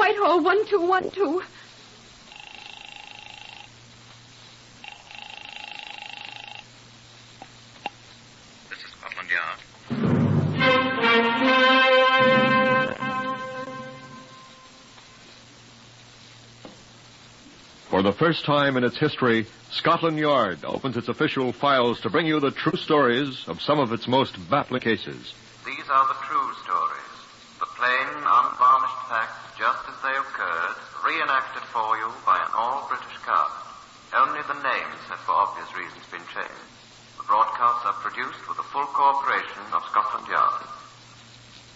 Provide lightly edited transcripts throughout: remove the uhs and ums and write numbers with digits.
Whitehall 1212. This is Scotland Yard. For the first time in its history, Scotland Yard opens its official files to bring you the true stories of some of its most baffling cases. These are the true stories, the plain, unvarnished facts just as they occurred, reenacted for you by an all-British cast. Only the names have for obvious reasons been changed. The broadcasts are produced with the full cooperation of Scotland Yard.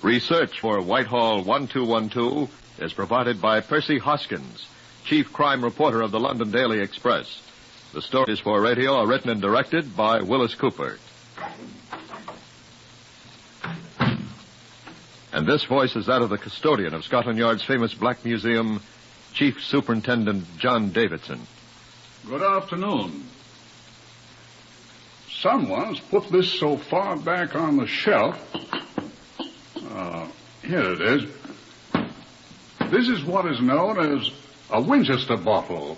Research for Whitehall 1212 is provided by Percy Hoskins, chief crime reporter of the London Daily Express. The stories for radio are written and directed by Willis Cooper. And this voice is that of the custodian of Scotland Yard's famous Black Museum, Chief Superintendent John Davidson. Good afternoon. Someone's put this so far back on the shelf. Here it is. This is what is known as a Winchester bottle.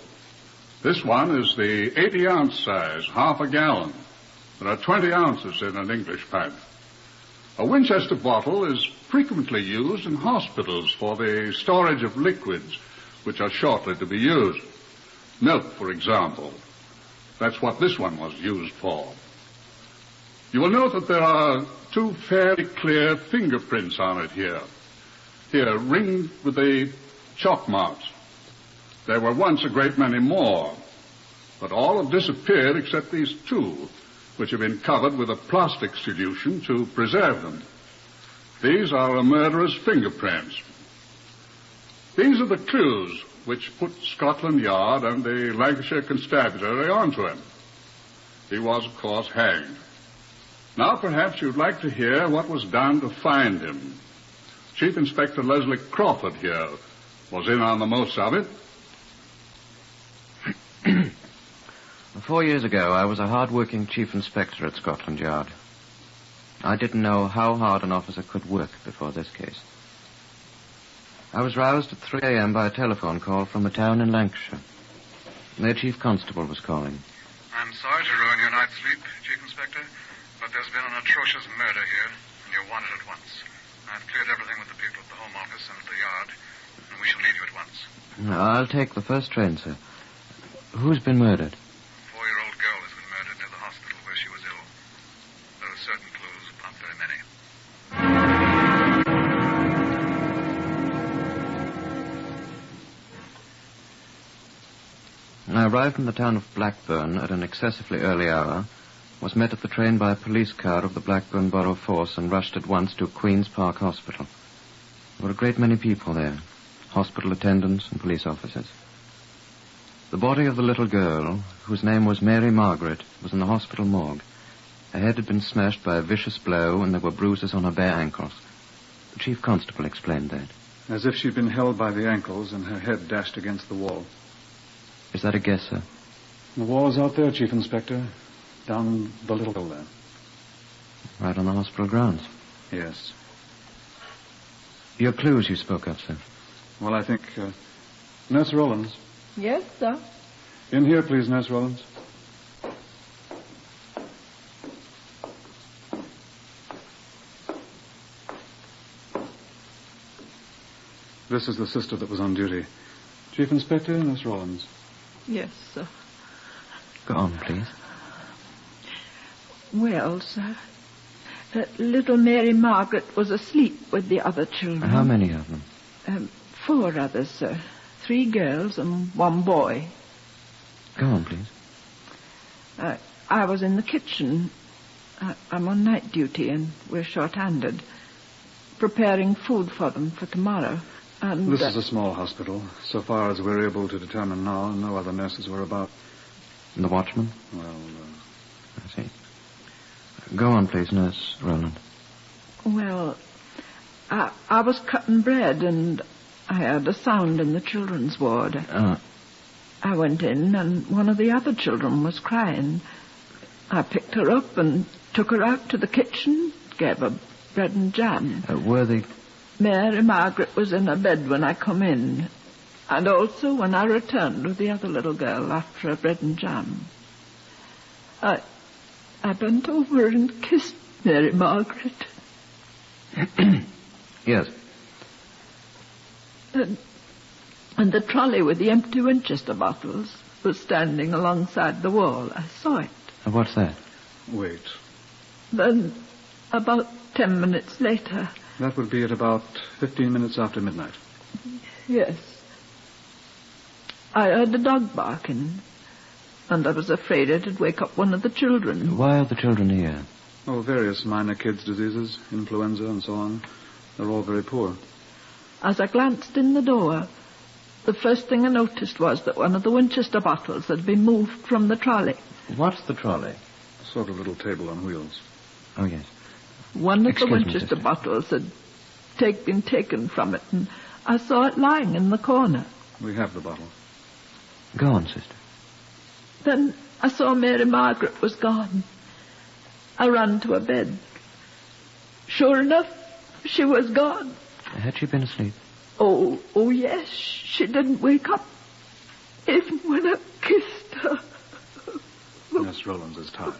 This one is the 80-ounce size, half a gallon. There are 20 ounces in an English pint. A Winchester bottle is frequently used in hospitals for the storage of liquids which are shortly to be used. Milk, for example. That's what this one was used for. You will note that there are two fairly clear fingerprints on it here. Here, ringed with the chalk marks. There were once a great many more, but all have disappeared except these two, which have been covered with a plastic solution to preserve them. These are a murderer's fingerprints. These are the clues which put Scotland Yard and the Lancashire Constabulary onto him. He was, of course, hanged. Now perhaps you'd like to hear what was done to find him. Chief Inspector Leslie Crawford here was in on the most of it. 4 years ago, I was a hard-working chief inspector at Scotland Yard. I didn't know how hard an officer could work before this case. I was roused at 3 a.m. by a telephone call from a town in Lancashire. Their chief constable was calling. I'm sorry to ruin your night's sleep, Chief Inspector, but there's been an atrocious murder here, and you're wanted at once. I've cleared everything with the people at the Home Office and at the Yard, and we shall need you at once. I'll take the first train, sir. Who's been murdered? A 4-year-old girl has been murdered near the hospital where she was ill. There are certain clues, but not very many. I arrived in the town of Blackburn at an excessively early hour, was met at the train by a police car of the Blackburn Borough Force and rushed at once to Queen's Park Hospital. There were a great many people there, hospital attendants and police officers. The body of the little girl, whose name was Mary Margaret, was in the hospital morgue. Her head had been smashed by a vicious blow, and there were bruises on her bare ankles. The chief constable explained that. As if she'd been held by the ankles and her head dashed against the wall. Is that a guess, sir? The wall's out there, Chief Inspector. Down the little hill there. Right on the hospital grounds? Yes. Your clues you spoke of, sir? Well, I think... Nurse Rollins. Yes, sir. In here, please, Nurse Rollins. This is the sister that was on duty. Chief Inspector, Nurse Rollins. Yes, sir. Go on, please. Well, sir, little Mary Margaret was asleep with the other children. How many of them? 4 others, sir. 3 girls and 1 boy. Go on, please. I was in the kitchen. I'm on night duty and we're short-handed. Preparing food for them for tomorrow. And this is a small hospital. So far as we're able to determine now, no other nurses were about. And the watchman? Well, I see. Go on, please, Nurse Roland. Well, I was cutting bread and I heard a sound in the children's ward. I went in and one of the other children was crying. I picked her up and took her out to the kitchen, gave her bread and jam. Were the Mary Margaret was in her bed when I come in, and also when I returned with the other little girl after her bread and jam. I bent over and kissed Mary Margaret. Yes. And the trolley with the empty Winchester bottles was standing alongside the wall. I saw it. What's that? Wait. Then, about 10 minutes later... That would be at about 15 minutes after midnight. Yes. I heard a dog barking, and I was afraid it'd wake up one of the children. Why are the children here? Oh, various minor kids' diseases, influenza and so on. They're all very poor. As I glanced in the door, the first thing I noticed was that one of the Winchester bottles had been moved from the trolley. What's the trolley? A sort of little table on wheels. Oh, yes. One of the Excuse me, Winchester sister. bottles had been taken from it, and I saw it lying in the corner. We have the bottle. Go on, sister. Then I saw Mary Margaret was gone. I ran to her bed. Sure enough, she was gone. Had she been asleep? Oh, yes, she didn't wake up, even when I kissed her. Nurse Rollins is tired.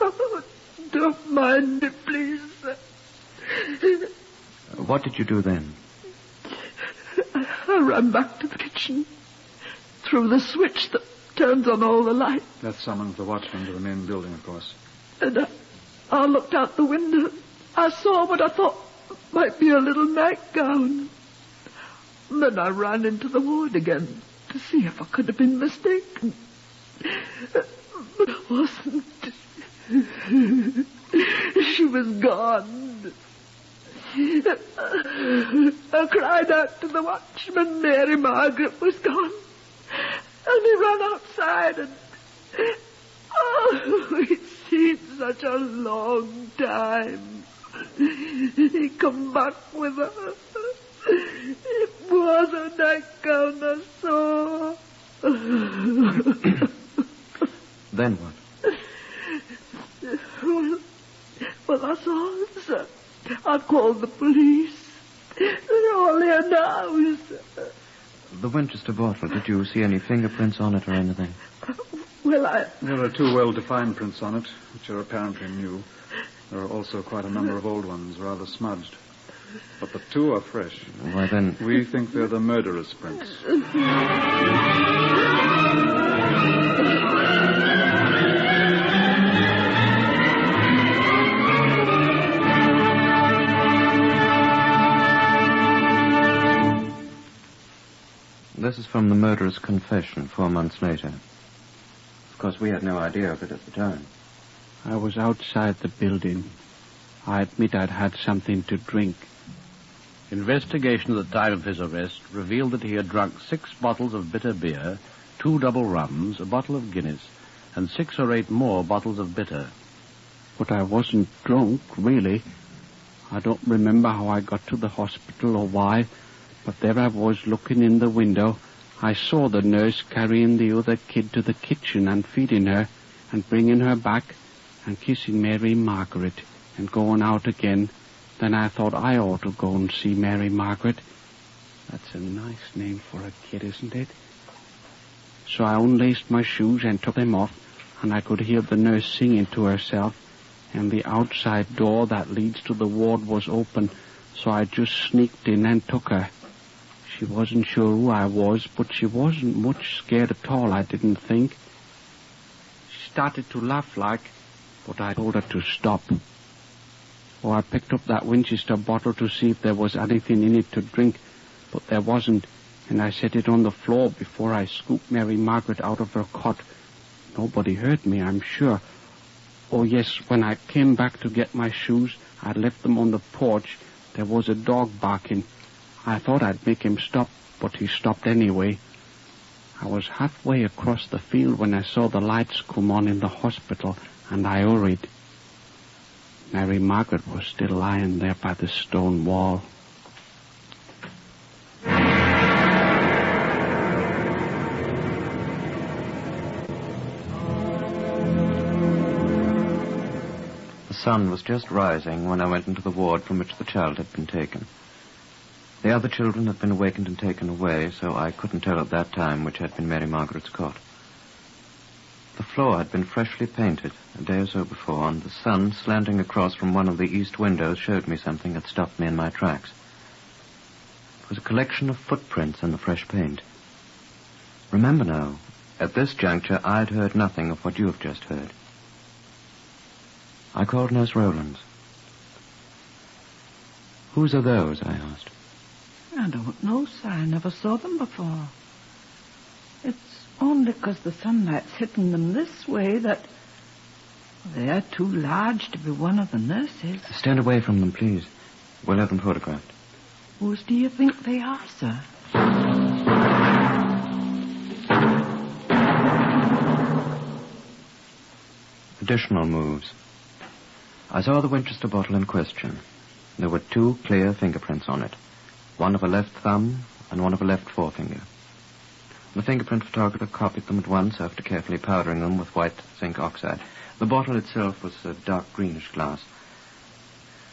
Oh, don't mind me, please. What did you do then? I ran back to the kitchen, through the switch that turns on all the lights. That summons the watchman to the main building, of course. And I looked out the window. I saw what I thought might be a little nightgown. Then I ran into the ward again to see if I could have been mistaken. But I wasn't. She was gone. I cried out to the watchman Mary Margaret was gone. And he ran outside and... Oh, it seemed such a long time. He come back with her. It was a nightgown I saw. Then what? Well, that's all, sir. I've called the police. They're all here now, sir. The Winchester bottle, did you see any fingerprints on it or anything? Well, There are 2 well-defined prints on it, which are apparently new. There are also quite a number of old ones, rather smudged. But the 2 are fresh. Why, then... We think they're the murderer's prints. This is from the murderer's confession 4 months later. Of course, we had no idea of it at the time. I was outside the building. I admit I'd had something to drink. Investigation at the time of his arrest revealed that he had drunk 6 bottles of bitter beer, 2 double rums, a bottle of Guinness, and 6 or 8 more bottles of bitter. But I wasn't drunk, really. I don't remember how I got to the hospital or why, but there I was looking in the window. I saw the nurse carrying the other kid to the kitchen and feeding her and bringing her back and kissing Mary Margaret and going out again. Then I thought I ought to go and see Mary Margaret. That's a nice name for a kid, isn't it? So I unlaced my shoes and took them off, and I could hear the nurse singing to herself, and the outside door that leads to the ward was open, so I just sneaked in and took her. She wasn't sure who I was, but she wasn't much scared at all, I didn't think. She started to laugh but I told her to stop. Oh, I picked up that Winchester bottle to see if there was anything in it to drink, but there wasn't, and I set it on the floor before I scooped Mary Margaret out of her cot. Nobody heard me, I'm sure. Oh, yes, when I came back to get my shoes, I left them on the porch. There was a dog barking. I thought I'd make him stop, but he stopped anyway. I was halfway across the field when I saw the lights come on in the hospital, and I hurried. Mary Margaret was still lying there by the stone wall. The sun was just rising when I went into the ward from which the child had been taken. The other children had been awakened and taken away, so I couldn't tell at that time which had been Mary Margaret's cot. The floor had been freshly painted a day or so before, and the sun slanting across from one of the east windows showed me something that stopped me in my tracks. It was a collection of footprints in the fresh paint. Remember now, at this juncture, I'd heard nothing of what you have just heard. I called Nurse Rowlands. Whose are those? I asked. I don't know, sir. I never saw them before. It's only because the sunlight's hitting them this way that they're too large to be one of the nurses. Stand away from them, please. We'll have them photographed. Whose do you think they are, sir? Additional moves. I saw the Winchester bottle in question. There were 2 clear fingerprints on it. One of a left thumb and one of a left forefinger. The fingerprint photographer copied them at once after carefully powdering them with white zinc oxide. The bottle itself was a dark greenish glass.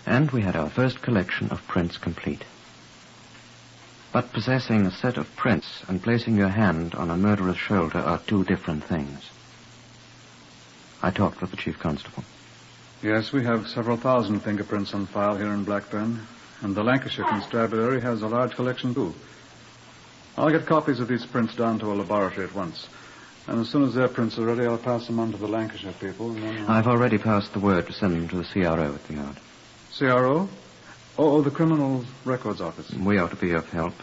And we had our first collection of prints complete. But possessing a set of prints and placing your hand on a murderer's shoulder are 2 different things. I talked with the chief constable. Yes, we have several thousand fingerprints on file here in Blackburn, and the Lancashire Constabulary has a large collection, too. I'll get copies of these prints down to a laboratory at once. And as soon as their prints are ready, I'll pass them on to the Lancashire people, and then... I've already passed the word to send them to the CRO at the yard. CRO? Oh, the Criminal Records Office. We ought to be of help.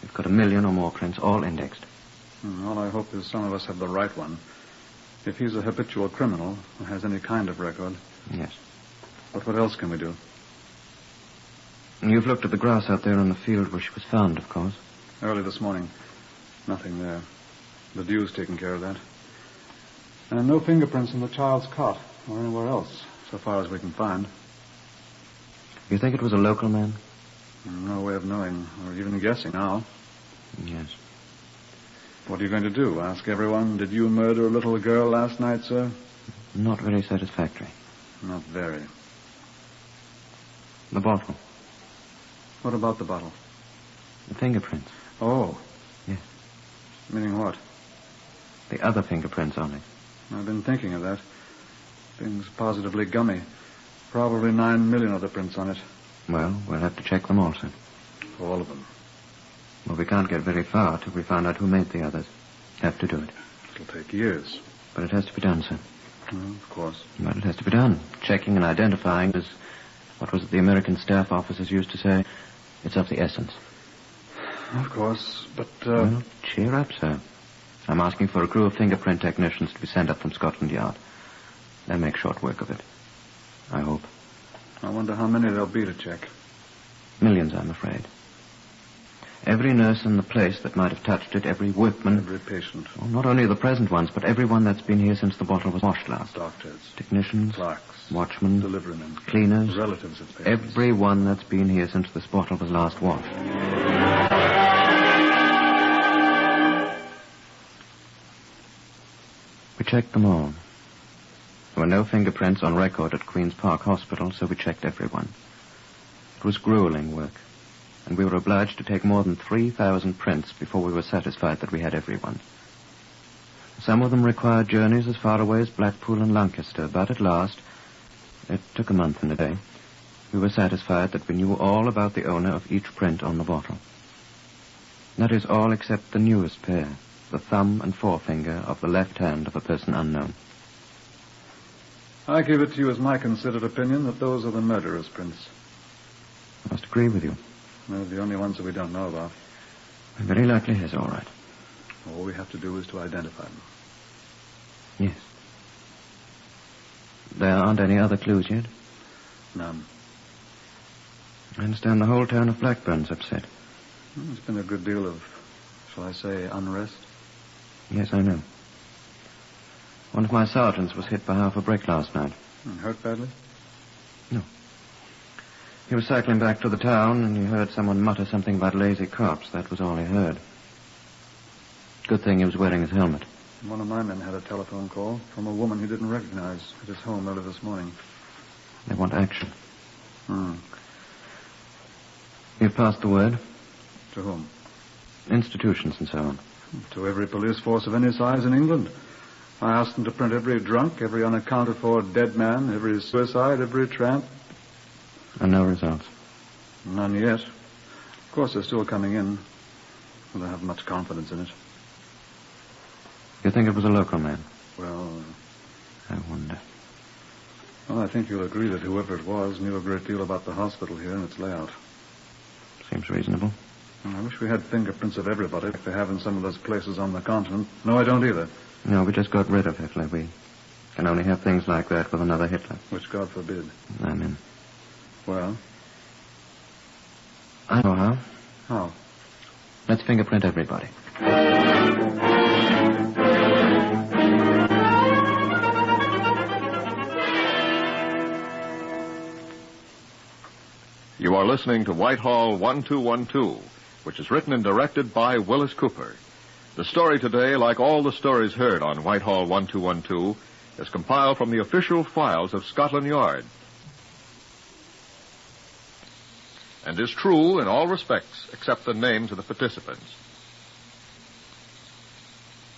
We've got 1 million or more prints, all indexed. All I hope is some of us have the right one. If he's a habitual criminal who has any kind of record. Yes. But what else can we do? You've looked at the grass out there in the field where she was found, of course. Early this morning. Nothing there. The dew's taken care of that. And no fingerprints in the child's cot or anywhere else, so far as we can find. You think it was a local man? No way of knowing, or even guessing now. Yes. What are you going to do? Ask everyone, did you murder a little girl last night, sir? Not very satisfactory. Not very. The bottle. What about the bottle? The fingerprints. Oh. Yes. Meaning what? The other fingerprints on it. I've been thinking of that. Thing's positively gummy. Probably 9 million of the prints on it. Well, we'll have to check them also. All of them. Well, we can't get very far till we find out who made the others. Have to do it. It'll take years. But it has to be done, sir. Of course. Well, it has to be done. Checking and identifying is, what was it the American staff officers used to say? It's of the essence. Of course, but, Well, cheer up, sir. I'm asking for a crew of fingerprint technicians to be sent up from Scotland Yard. They'll make short work of it. I hope. I wonder how many there'll be to check. Millions, I'm afraid. Every nurse in the place that might have touched it, every workman... Every patient. Well, not only the present ones, but everyone that's been here since the bottle was washed last. Doctors. Technicians. Clerks. Watchmen. Deliverymen. Cleaners. Relatives of patients. Everyone that's been here since this bottle was last washed. We checked them all. There were no fingerprints on record at Queen's Park Hospital, so we checked everyone. It was grueling work, and we were obliged to take more than 3,000 prints before we were satisfied that we had everyone. Some of them required journeys as far away as Blackpool and Lancaster, but at last, it took a month and a day, we were satisfied that we knew all about the owner of each print on the bottle. That is all except the newest pair, the thumb and forefinger of the left hand of a person unknown. I give it to you as my considered opinion that those are the murderer's prints. I must agree with you. They're the only ones that we don't know about. Very likely is all right. All we have to do is to identify them. Yes. There aren't any other clues yet? None. I understand the whole town of Blackburn's upset. There's been a good deal of, shall I say, unrest. Yes, I know. One of my sergeants was hit by half a brick last night. And hurt badly? No. He was cycling back to the town, and he heard someone mutter something about lazy cops. That was all he heard. Good thing he was wearing his helmet. One of my men had a telephone call from a woman he didn't recognize at his home early this morning. They want action. Hmm. You've passed the word? To whom? Institutions and so on. To every police force of any size in England. I asked them to print every drunk, every unaccounted for dead man, every suicide, every tramp. And no results? None yet. Of course, they're still coming in. I don't have much confidence in it. You think it was a local man? Well, I wonder. Well, I think you'll agree that whoever it was knew a great deal about the hospital here and its layout. Seems reasonable. I wish we had fingerprints of everybody like they have in some of those places on the continent. No, I don't either. No, we just got rid of Hitler. We can only have things like that with another Hitler. Which God forbid. I'm in. Well? I know how. How? Let's fingerprint everybody. You are listening to Whitehall 1212, which is written and directed by Willis Cooper. The story today, like all the stories heard on Whitehall 1212, is compiled from the official files of Scotland Yard and is true in all respects except the names of the participants.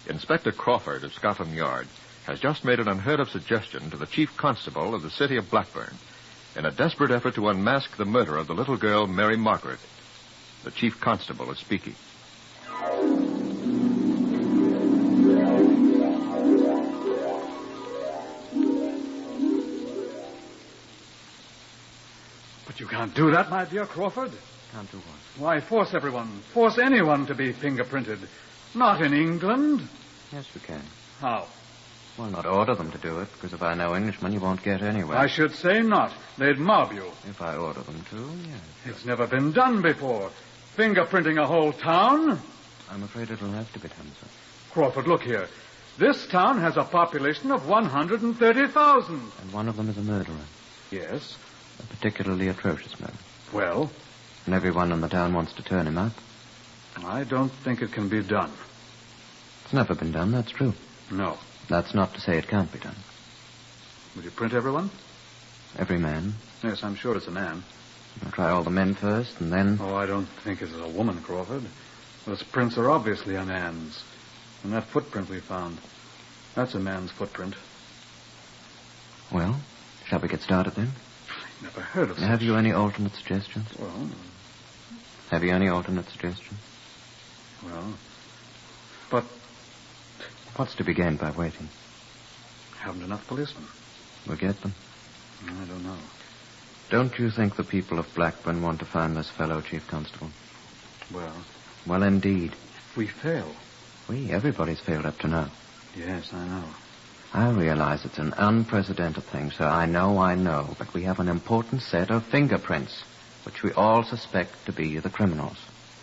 Inspector Crawford of Scotland Yard has just made an unheard-of suggestion to the chief constable of the city of Blackburn in a desperate effort to unmask the murder of the little girl, Mary Margaret. The chief constable is speaking. But you can't do that, my dear Crawford. Can't do what? Why, force anyone to be fingerprinted. Not in England. Yes, we can. How? Well, not order them to do it, because if I know Englishmen, you won't get anywhere. I should say not. They'd mob you. If I order them to, yes. It's never been done before. Fingerprinting a whole town. I'm afraid it'll have to be done, sir. Crawford, look here. This town has a population of 130,000. And one of them is a murderer. Yes. A particularly atrocious murder. Well? And everyone in the town wants to turn him up. I don't think it can be done. It's never been done, that's true. No. That's not to say it can't be done. Will you print everyone? Every man. Yes, I'm sure it's a man. I'll try all the men first, and then... Oh, I don't think it's a woman, Crawford. Those prints are obviously a man's. And that footprint we found, that's a man's footprint. Well, shall we get started then? I never heard of such. Have you any alternate suggestions? Well... Have you any alternate suggestions? Well... But... What's to be gained by waiting? Haven't enough policemen. We'll get them. I don't know. Don't you think the people of Blackburn want to find this fellow, Chief Constable? Well... Well, indeed. If we fail... Everybody's failed up to now. Yes, I know. I realize it's an unprecedented thing, sir. I know. But we have an important set of fingerprints, which we all suspect to be the criminals.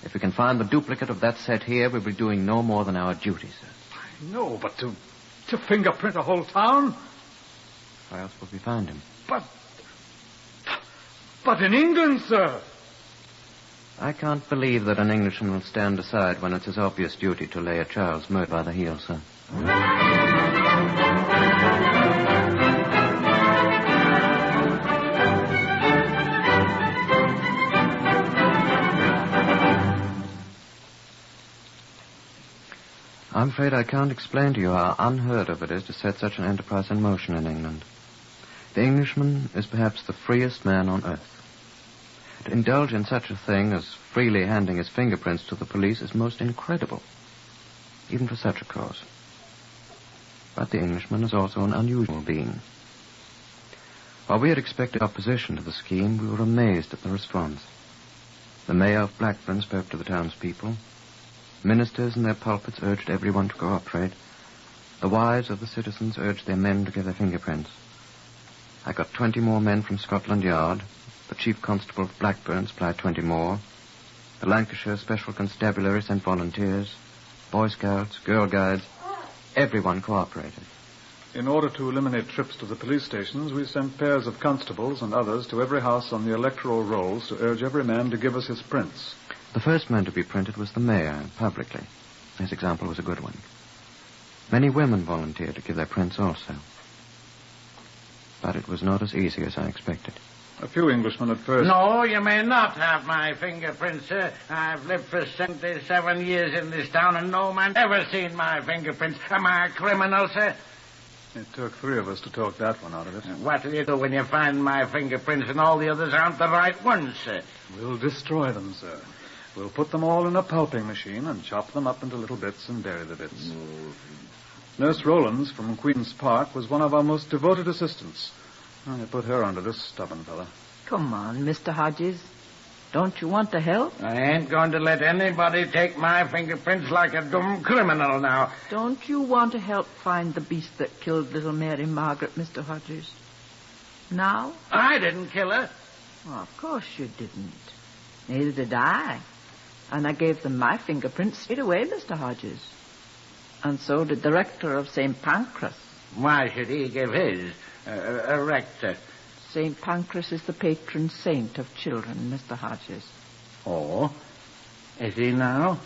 If we can find the duplicate of that set here, we'll be doing no more than our duty, sir. No, but to fingerprint a whole town? Where else would we find him? But in England, sir. I can't believe that an Englishman will stand aside when it's his obvious duty to lay a child's murder by the heels, sir. I'm afraid I can't explain to you how unheard of it is to set such an enterprise in motion in England. The Englishman is perhaps the freest man on earth. To indulge in such a thing as freely handing his fingerprints to the police is most incredible, even for such a cause. But the Englishman is also an unusual being. While we had expected opposition to the scheme, we were amazed at the response. The mayor of Blackburn spoke to the townspeople. Ministers in their pulpits urged everyone to cooperate. The wives of the citizens urged their men to give their fingerprints. I got 20 more men from Scotland Yard. The chief constable of Blackburn supplied 20 more. The Lancashire Special Constabulary sent volunteers. Boy Scouts, Girl Guides. Everyone cooperated. In order to eliminate trips to the police stations, we sent pairs of constables and others to every house on the electoral rolls to urge every man to give us his prints. The first man to be printed was the mayor, publicly. His example was a good one. Many women volunteered to give their prints also. But it was not as easy as I expected. A few Englishmen at first... No, you may not have my fingerprints, sir. I've lived for 77 years in this town, and no man ever seen my fingerprints. Am I a criminal, sir? It took 3 of us to talk that one out of it. What will you do when you find my fingerprints and all the others aren't the right ones, sir? We'll destroy them, sir. We'll put them all in a pulping machine and chop them up into little bits and bury the bits. Nurse Rowlands from Queen's Park was one of our most devoted assistants. I put her onto this stubborn fella. Come on, Mr. Hodges. Don't you want to help? I ain't going to let anybody take my fingerprints like a dumb criminal now. Don't you want to help find the beast that killed little Mary Margaret, Mr. Hodges? Now? I didn't kill her. Well, of course you didn't. Neither did I. And I gave them my fingerprints straight away, Mr. Hodges. And so did the rector of St. Pancras. Why should he give his? A rector. St. Pancras is the patron saint of children, Mr. Hodges. Oh? Is he now?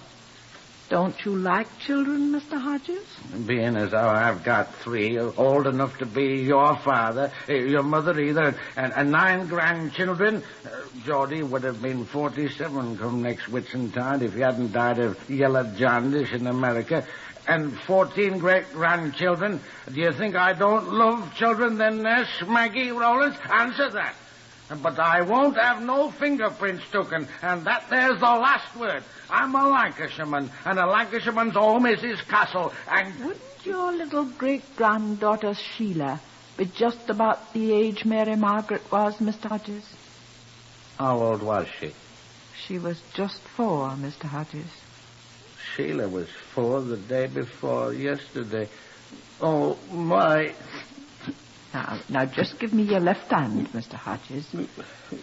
Don't you like children, Mr. Hodges? Being as though I've got 3, old enough to be your father, your mother either, and 9 grandchildren. Geordie would have been 47 come next Whitsuntide if he hadn't died of yellow jaundice in America. And 14 great-grandchildren. Do you think I don't love children then, Nurse Maggie Rowlands? Answer that. But I won't have no fingerprints taken, and that there's the last word. I'm a Lancashireman, and a Lancashireman's home is his castle, and... Wouldn't your little great-granddaughter Sheila be just about the age Mary Margaret was, Mr. Hodges? How old was she? She was just 4, Mr. Hodges. Sheila was 4 the day before yesterday. Oh, my... Now, just give me your left hand, Mr. Hodges.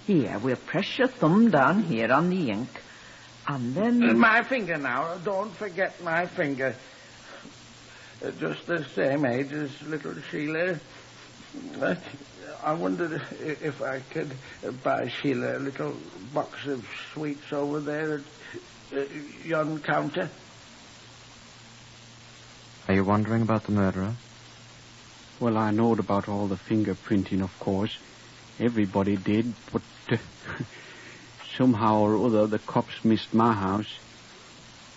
Here, we'll press your thumb down here on the ink. And then... My finger now. Don't forget my finger. Just the same age as little Sheila. I wondered if I could buy Sheila a little box of sweets over there at yon counter. Are you wondering about the murderer? Well, I knowed about all the fingerprinting, of course. Everybody did, but somehow or other the cops missed my house.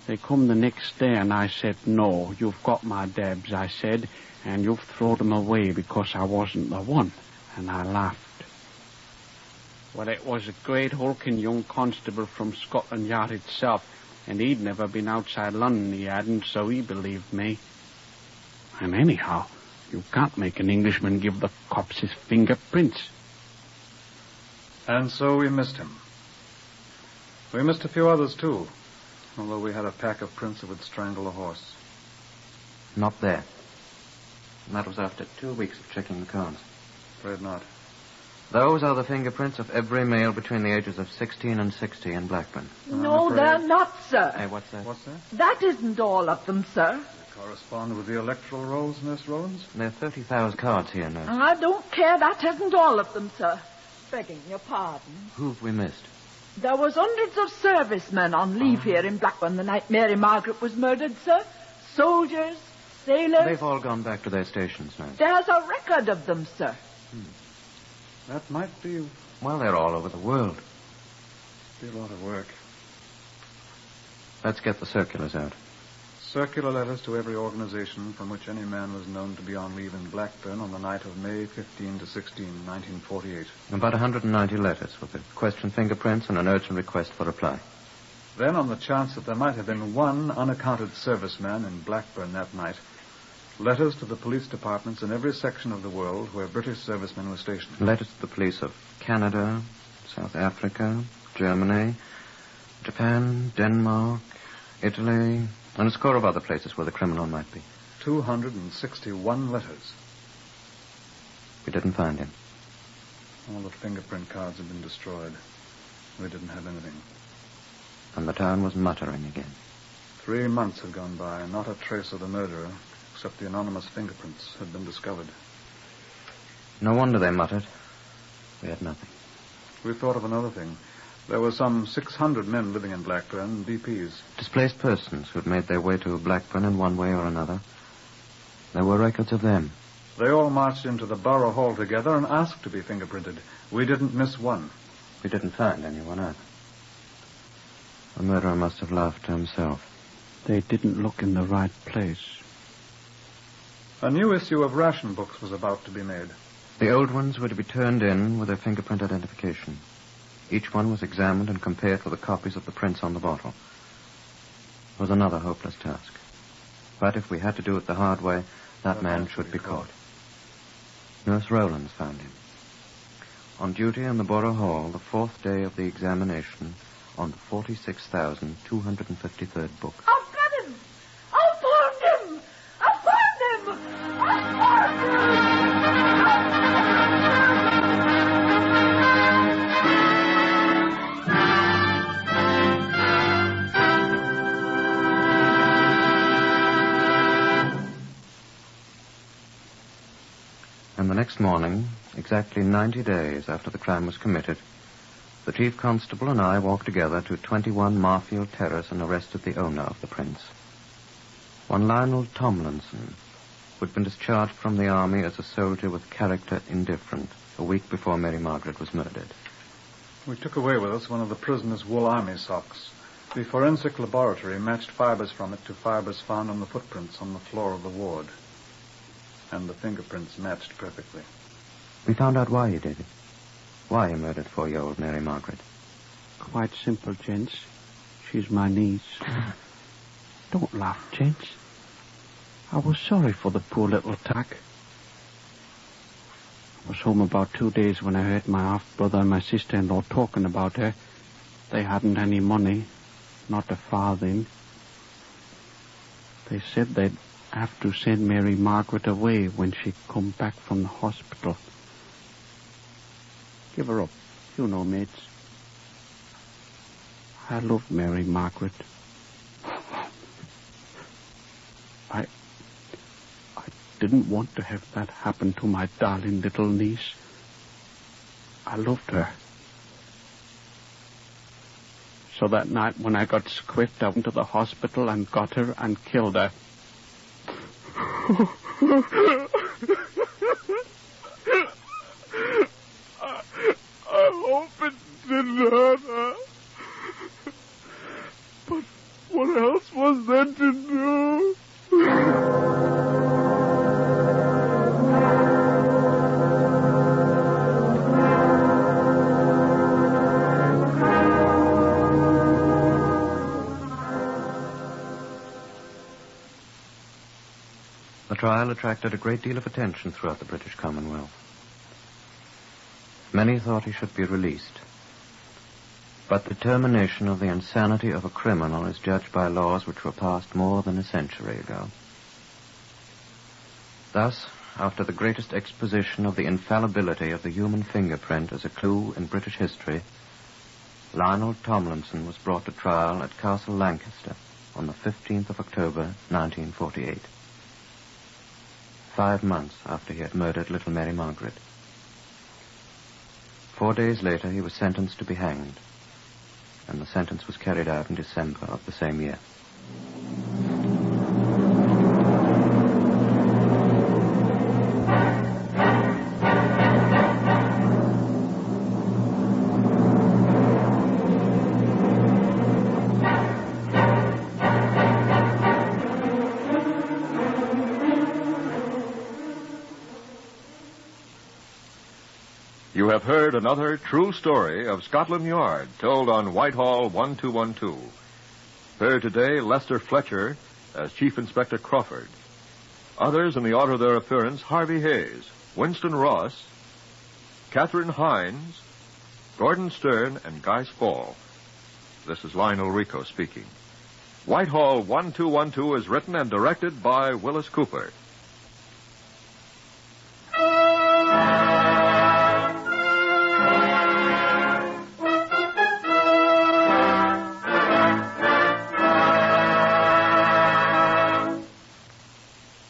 They come the next day and I said, no, you've got my dabs, I said, and you've thrown them away because I wasn't the one. And I laughed. Well, it was a great hulking young constable from Scotland Yard itself, and he'd never been outside London, he hadn't, so he believed me. And anyhow, you can't make an Englishman give the cops his fingerprints. And so we missed him. We missed a few others, too, although we had a pack of prints that would strangle a horse. Not there. And that was after 2 weeks of checking the cards. Afraid not. Those are the fingerprints of every male between the ages of 16 and 60 in Blackburn. No, they're not, sir. Hey, what's that? What's that? That isn't all of them, sir. They correspond with the electoral rolls, Nurse Rowlands? There are 30,000 cards here, Nurse. I don't care. That isn't all of them, sir. Begging your pardon. Who've we missed? There was hundreds of servicemen on leave here in Blackburn the night Mary Margaret was murdered, sir. Soldiers, sailors. They've all gone back to their stations, Nurse. There's a record of them, sir. That might be... Well, they're all over the world. be a lot of work. Let's get the circulars out. Circular letters to every organization from which any man was known to be on leave in Blackburn on the night of May 15 to 16, 1948. About 190 letters with a question fingerprints and an urgent request for reply. Then, on the chance that there might have been one unaccounted serviceman in Blackburn that night, letters to the police departments in every section of the world where British servicemen were stationed. Letters to the police of Canada, South Africa, Germany, Japan, Denmark, Italy, and a score of other places where the criminal might be. 261 letters. We didn't find him. All the fingerprint cards had been destroyed. We didn't have anything. And the town was muttering again. 3 months had gone by, and not a trace of the murderer, except the anonymous fingerprints, had been discovered. No wonder they muttered. We had nothing. We thought of another thing. There were some 600 men living in Blackburn, DPs. Displaced persons who had made their way to Blackburn in one way or another. There were records of them. They all marched into the borough hall together and asked to be fingerprinted. We didn't miss one. We didn't find anyone either. The murderer must have laughed to himself. They didn't look in the right place. A new issue of ration books was about to be made. The old ones were to be turned in with their fingerprint identification. Each one was examined and compared with the copies of the prints on the bottle. It was another hopeless task. But if we had to do it the hard way, that man should be caught. Nurse Rowlands found him. On duty in the Borough Hall, the 4th day of the examination, on the 46,253rd book. I've got him! I've found him! I've found him! I've found And the next morning, exactly 90 days after the crime was committed, the chief constable and I walked together to 21 Marfield Terrace and arrested the owner of the prints. One Lionel Tomlinson, who had been discharged from the army as a soldier with character indifferent a week before Mary Margaret was murdered. We took away with us one of the prisoner's wool army socks. The forensic laboratory matched fibers from it to fibers found on the footprints on the floor of the ward. And the fingerprints matched perfectly. We found out why he did it. Why he murdered 4-year-old Mary Margaret. Quite simple, gents. She's my niece. Don't laugh, gents. I was sorry for the poor little tack. I was home about 2 days when I heard my half-brother and my sister-in-law talking about her. They hadn't any money, not a farthing. They said they'd have to send Mary Margaret away when she come back from the hospital. Give her up. You know, mates. I loved Mary Margaret. I didn't want to have that happen to my darling little niece. I loved her. So that night when I got squiffed, I went to the hospital and got her and killed her. I hope it didn't hurt her. But what else was there to do? The trial attracted a great deal of attention throughout the British Commonwealth. Many thought he should be released. But the termination of the insanity of a criminal is judged by laws which were passed more than a century ago. Thus, after the greatest exposition of the infallibility of the human fingerprint as a clue in British history, Lionel Tomlinson was brought to trial at Castle Lancaster on the 15th of October, 1948. 5 months after he had murdered little Mary Margaret. 4 days later, he was sentenced to be hanged, and the sentence was carried out in December of the same year. You have heard another true story of Scotland Yard, told on Whitehall 1212. Heard today Lester Fletcher as Chief Inspector Crawford. Others in the order of their appearance: Harvey Hayes, Winston Ross, Catherine Hines, Gordon Stern, and Guy Spall. This is Lionel Rico speaking. Whitehall 1212 is written and directed by Willis Cooper.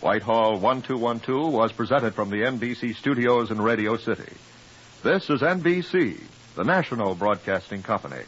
Whitehall 1212 was presented from the NBC studios in Radio City. This is NBC, the national broadcasting company.